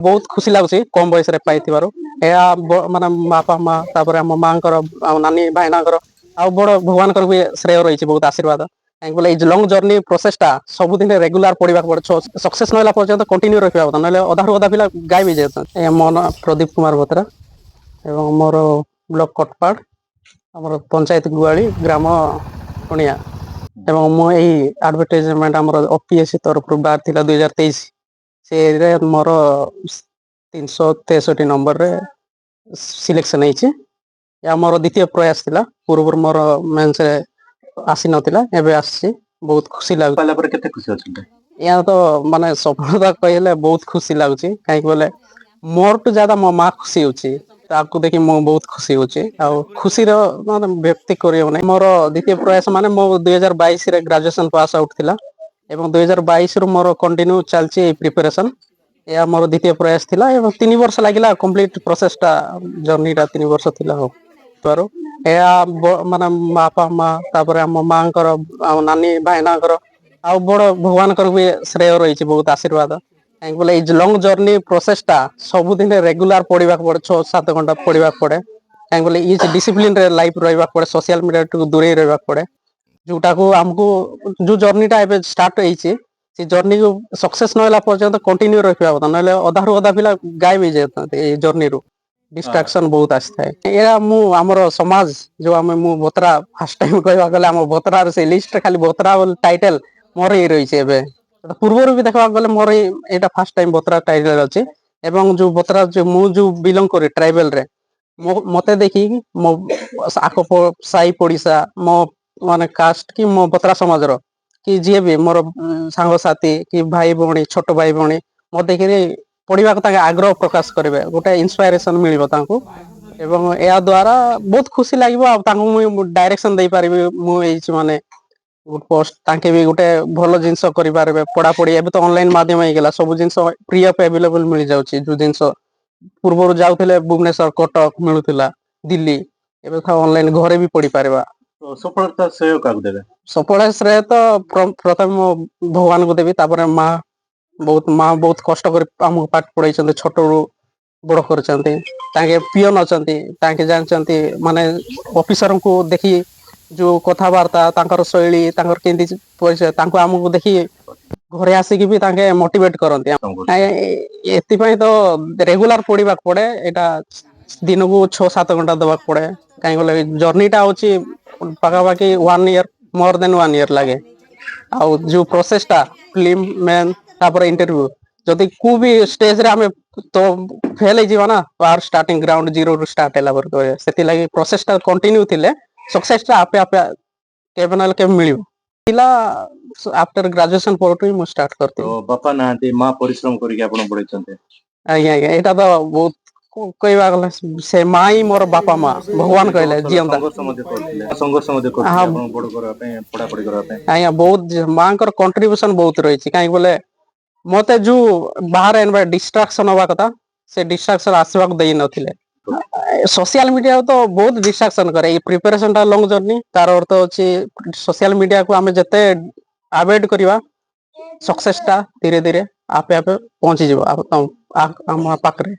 बहुत खुशी लगुच कम बयस माने बापा माँ तापर आम माँ नानी भाईना बड़ भगवान भी श्रेय रही बहुत आशीर्वाद कहीं बोले लंग जर्नी प्रोसेसटा सबुदिन रेगुलर पढ़ा पड़े सक्सेस ना पर्यटन कंटिन्यू रखा ना अधारू अधा पिला गायब जाए मो ना प्रदीप कुमार बत्रा एवं मोर ब्लॉक कटपाड़ आम पंचायत गुआड़ी ग्राम पुनिया एवं मु एडवर्टाइजमेंट आम ओपीएससी तरफ बाहर था 2023 से मोर 363 नंबर रे सिलेक्शन होती मोर द्वितीय प्रयास थिला पूर्व मोर मेंस आसी नथिला एबे आसी बहुत खुशी लगुच या तो माने सफलता कहले बहुत खुशी लगुच कहीं बोले मोर टू ज्यादा मो माँ खुशी होची ताकू देखि मो बहुत खुशी होची आ खुशी रो माने व्यक्ति करियो नै मोर द्वितीय प्रयास माने मो 2022 रे ग्रेजुएशन पास आउट थिला एवं 2022 रु मोर कंटिन्यू चलची प्रिपरेशन या मोर द्वितीय प्रयास थिला एवं 3 वर्ष लागिला कंप्लीट प्रोसेसटा जर्नीटा 3 वर्ष थिला हो तरो माने बापा माँ तापर आम माँ नानी भाईना बड़ भगवान भी श्रेय रही बहुत आशीर्वाद कहीं बोले लंग जर्नी प्रोसेसटा सबुदिन रेगुलर पढ़ा पड़े 6-7 घंटा पढ़ा पड़े कहीं बोले इज डिसिप्लिन रे लाइफ रहा पड़े सोशल मीडिया दूरे रहा पड़े जोटा को आमको जो जर्नीटा एबे स्टार्ट होइछि से जर्नी को सक्सेस ना पर्यटन कंटिन्यू रखा ना अधारू अधा पिला गायब जाए जर्नी रू डिस्ट्राक्शन बहुत आसता है आमर समाज जो आम मु बतरा फास्ट टाइम कहवा गले आम बतरार से लिस्ट खाली बतरा टाइटल मोर ही रही पूर्व भी देखा गले मोर यहाँ फास्ट टाइम बतरा टाइटल अच्छे एवं जो बतरा जो मु जो बिलोंग करे ट्राइबल रे मते देखी मो आख साई पड़िशा मो माने कास्ट कि मो बतरा समाज रो कि जी भी मोर सांग साथी कि भाई भौणी छोट भाई भौणी मत देखिए पढ़ा को आग्रह प्रकाश करेंगे गोटे इन्स्पायरेसन मिल एवं या द्वारा बहुत खुशी लगे डायरेक्शन दे पारि मुझे माने पोस्ट तांके भी गोटे भल जिनस करें पढ़ा पढ़ी एवं तो ऑनलाइन माध्यम होगा सब जिन फ्री अफ अवेलेबल मिल जाऊँगी जो जिनस पूर्व जाऊे भुवनेश्वर कटक मिलूला दिल्ली एवं ऑनलाइन घरे भी पढ़ी पार सफलता श्रेय क्या देवे सफल श्रेय तो प्रथम भगवान को देवी माँ बहुत कष्ट कर पाठ पढ़ाई छोट रू बड़ कर पियन अच्छा जानते माने ऑफिसर को देखी जो कथबार्ता शैली केंदी परिचय आमको देखी घरे आसिक भी मोटिवेट करते तो रेगुलर पढ़ा पड़े यहाँ दिन को 6-7 घंटा दवा पड़े कहीं बोले जर्नीटा हूँ पाखापाखि 1 ईयर मोर देन 1 ईयर लगे आ जो प्रोसेसटा फिल्म मेन तापर इंटरव्यू जदि को भी स्टेज रे आमे तो फेल हो ना आर स्टार्टिंग ग्राउंड जीरो रु स्टार्ट है से लगी प्रोसेसटा कंटिन्यू थिले सक्सेसटा आपे आपे केबे ना केबे मिलियो पिला आफ्टर ग्रेजुएशन परटू मु स्टार्ट करते तो बापा नांती मां परिश्रम करके आपण पढैछन्ते आज्ञा आज्ञा एटा तो बहुत कहवा गले से मां ही मोर बापा मां भगवान कहले जियंता संघर्ष मध्ये करते आपण बड़ करा पे पढा पढी करा पे आज्ञा बहुत मां कर कंट्रीब्यूशन बहुत रही कहीं बोले मते जो बाहर एनबा डिस्ट्रैक्शन होवा कथा से डिस्ट्रैक्शन आसवाक देई नथिले सोशल मीडिया तो बहुत डिस्ट्रैक्शन करे प्रिपरेशन टा लॉन्ग जर्नी तार अर्थ अछि सोशल मीडिया को आमे जते अवॉइड करिवा सक्सेस टा धीरे धीरे आपे आपे पहुंची जीव हम पाखरे।